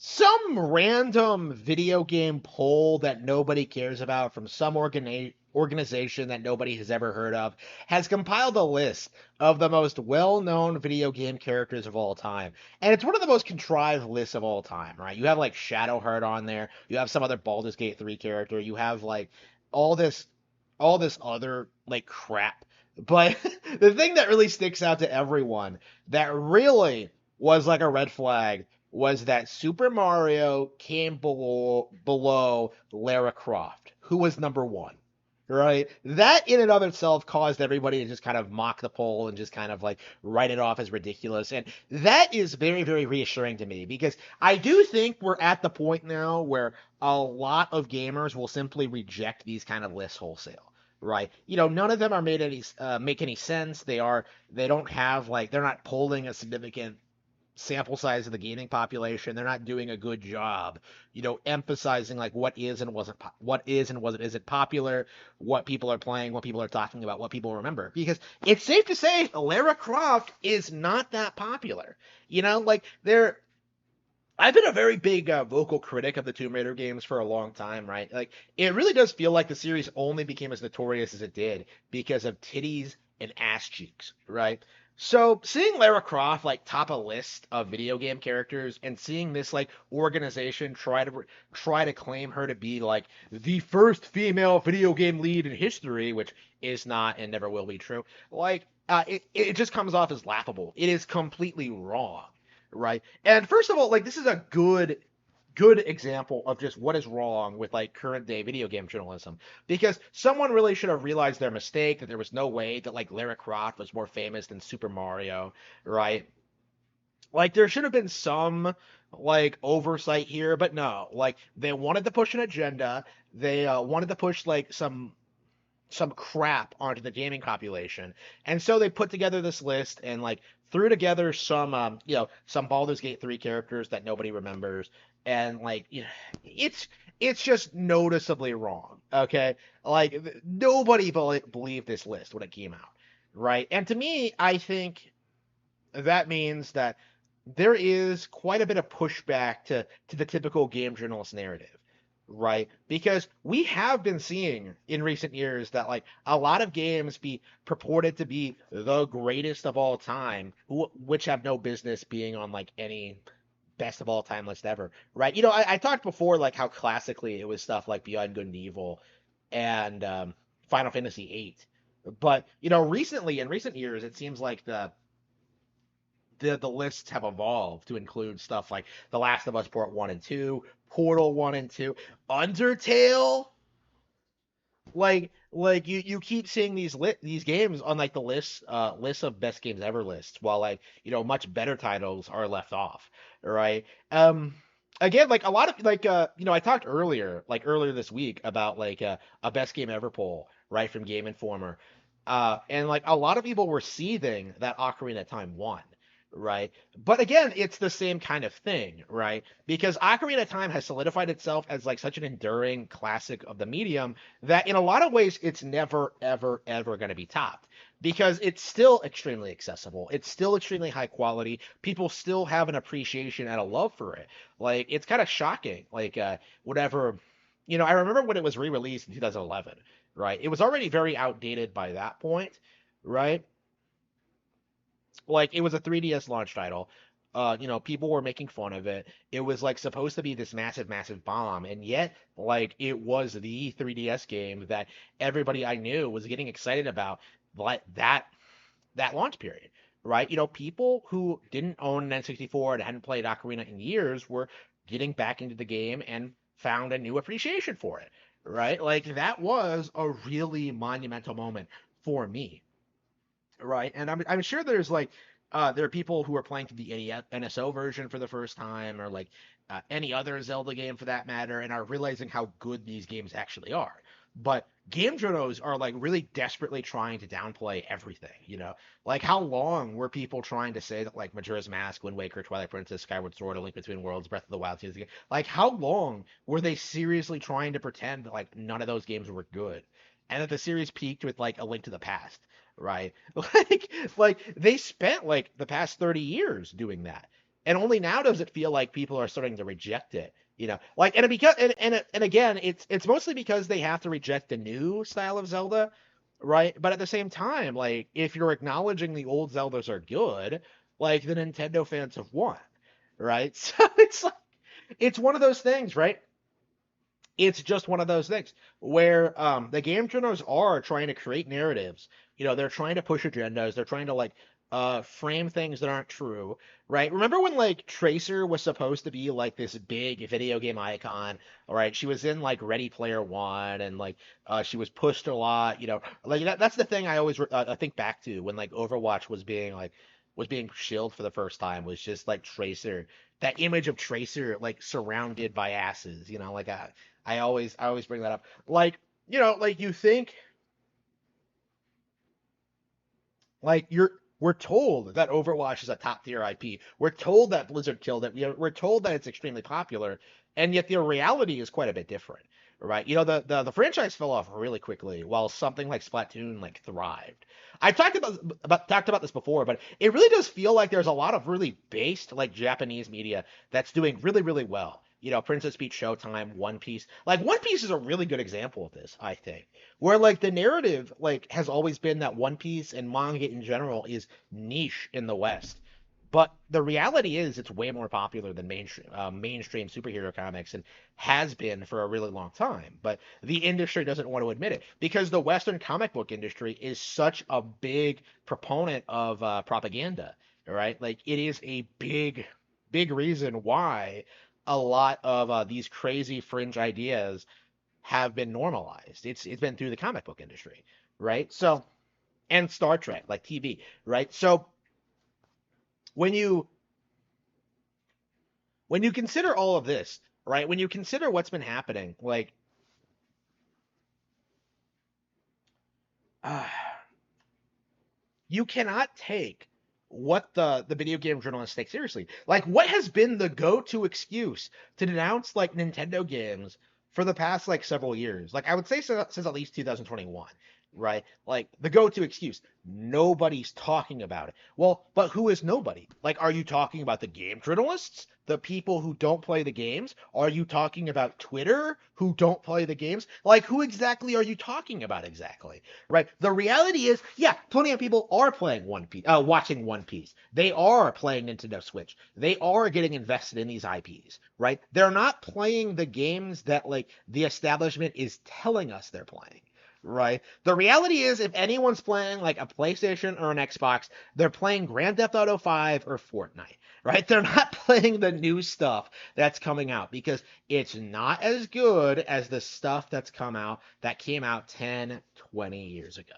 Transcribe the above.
Some random video game poll that nobody cares about from some organization that nobody has ever heard of has compiled a list of the most well-known video game characters of all time. And it's one of the most contrived lists of all time, right? You have like Shadowheart on there, you have some other Baldur's Gate 3 character, you have like all this other like crap. But the thing that really sticks out to everyone that really was like a red flag was that Super Mario came below Lara Croft, who was number one. Right? That in and of itself caused everybody to just kind of mock the poll and just kind of like write it off as ridiculous. And that is very, very reassuring to me because I do think we're at the point now where a lot of gamers will simply reject these kind of lists wholesale. Right? None of them are made any make any sense. They don't have like they're not polling a significant sample size of the gaming population. They're not doing a good job, emphasizing like what is and what isn't popular, what people are playing, what people are talking about, what people remember. Because it's safe to say Lara Croft is not that popular. Like they're I've been a very big vocal critic of the Tomb Raider games for a long time, right? Like, it really does feel like the series only became as notorious as it did because of titties and ass cheeks, right? So seeing Lara Croft like top a list of video game characters and seeing this like organization try to claim her to be like the first female video game lead in history, which is not and never will be true, like it just comes off as laughable. It is completely wrong, right? And first of all, like this is a good example of just what is wrong with like current day video game journalism because someone really should have realized their mistake that there was no way that like Lara Croft was more famous than Super Mario, right? Like there should have been some like oversight here, but no. Like they wanted to push an agenda. They wanted to push like some crap onto the gaming population. And so they put together this list and like threw together some Baldur's Gate 3 characters that nobody remembers and like it's just noticeably wrong, okay? Like nobody believed this list when it came out, right? And to me, I think that means that there is quite a bit of pushback to the typical game journalist narrative, right? Because we have been seeing in recent years that like a lot of games be purported to be the greatest of all time, which have no business being on like any best of all time list ever, right? I talked before like how classically it was stuff like Beyond Good and Evil and Final Fantasy VIII, but recently in recent years it seems like the lists have evolved to include stuff like The Last of Us Part 1 and 2, Portal 1 and 2, Undertale. Like you keep seeing these games on like the list of best games ever lists, while like much better titles are left off, right? Again, like a lot of like I talked earlier this week about like a best game ever poll, right, from Game Informer. And like a lot of people were seething that Ocarina of Time won, right? But again, it's the same kind of thing, right? Because Ocarina of Time has solidified itself as like such an enduring classic of the medium that in a lot of ways it's never, ever, ever going to be topped because it's still extremely accessible. It's still extremely high quality. People still have an appreciation and a love for it. Like it's kind of shocking. Like whatever, I remember when it was re-released in 2011, right? It was already very outdated by that point, right? Like it was a 3DS launch title. People were making fun of it. It was like supposed to be this massive, massive bomb, and yet like it was the 3DS game that everybody I knew was getting excited about like that launch period, right? People who didn't own an N64 and hadn't played Ocarina in years were getting back into the game and found a new appreciation for it, right? Like that was a really monumental moment for me, right? And I'm sure there's like there are people who are playing through the NSO version for the first time, or like any other Zelda game for that matter, and are realizing how good these games actually are. But game journals are like really desperately trying to downplay everything, Like how long were people trying to say that like Majora's Mask, Wind Waker, Twilight Princess, Skyward Sword, A Link Between Worlds, Breath of the Wild, like how long were they seriously trying to pretend that like none of those games were good, and that the series peaked with like A Link to the Past, right? Like they spent like the past 30 years doing that. And only now does it feel like people are starting to reject it. Like, and it because and again, it's mostly because they have to reject the new style of Zelda, right? But at the same time, like if you're acknowledging the old Zeldas are good, like the Nintendo fans have won, right? So it's like it's one of those things, right? It's just one of those things where the game journals are trying to create narratives. They're trying to push agendas. They're trying to like frame things that aren't true, right? Remember when like Tracer was supposed to be like this big video game icon, all right? She was in like Ready Player One, and like she was pushed a lot. Like that's the thing I always I think back to when like Overwatch was being shilled for the first time, was just like Tracer, that image of Tracer like surrounded by asses. Like I always bring that up. Like, like you think like we're told that Overwatch is a top tier IP. We're told that Blizzard killed it. We're told that it's extremely popular, and yet the reality is quite a bit different, right? The franchise fell off really quickly, while something like Splatoon like thrived. I've talked about this before, but it really does feel like there's a lot of really based like Japanese media that's doing really really well. Princess Peach Showtime, One Piece. Like One Piece is a really good example of this, I think, where like the narrative like has always been that One Piece and manga in general is niche in the West. But the reality is it's way more popular than mainstream superhero comics, and has been for a really long time. But the industry doesn't want to admit it because the Western comic book industry is such a big proponent of propaganda, right? Like it is a big reason why a lot of these crazy fringe ideas have been normalized. It's been through the comic book industry, right? So, and Star Trek, like TV, right? So when you when you consider all of this, right? When you consider what's been happening, like uh, you cannot take what the video game journalists take seriously. Like, what has been the go-to excuse to denounce like Nintendo games for the past like several years? Like, I would say since at least 2021, right? Like the go-to excuse. Nobody's talking about it. Well, but who is nobody? Like, are you talking about the game journalists? The people who don't play the games? Are you talking about Twitter who don't play the games? Like, who exactly are you talking about exactly? Right? The reality is, yeah, plenty of people are playing One Piece, watching One Piece. They are playing Nintendo Switch. They are getting invested in these IPs, right? They're not playing the games that like the establishment is telling us they're playing. Right. The reality is, if anyone's playing like a PlayStation or an Xbox, they're playing Grand Theft Auto 5 or Fortnite, right? They're not playing the new stuff that's coming out because it's not as good as the stuff that came out 10, 20 years ago.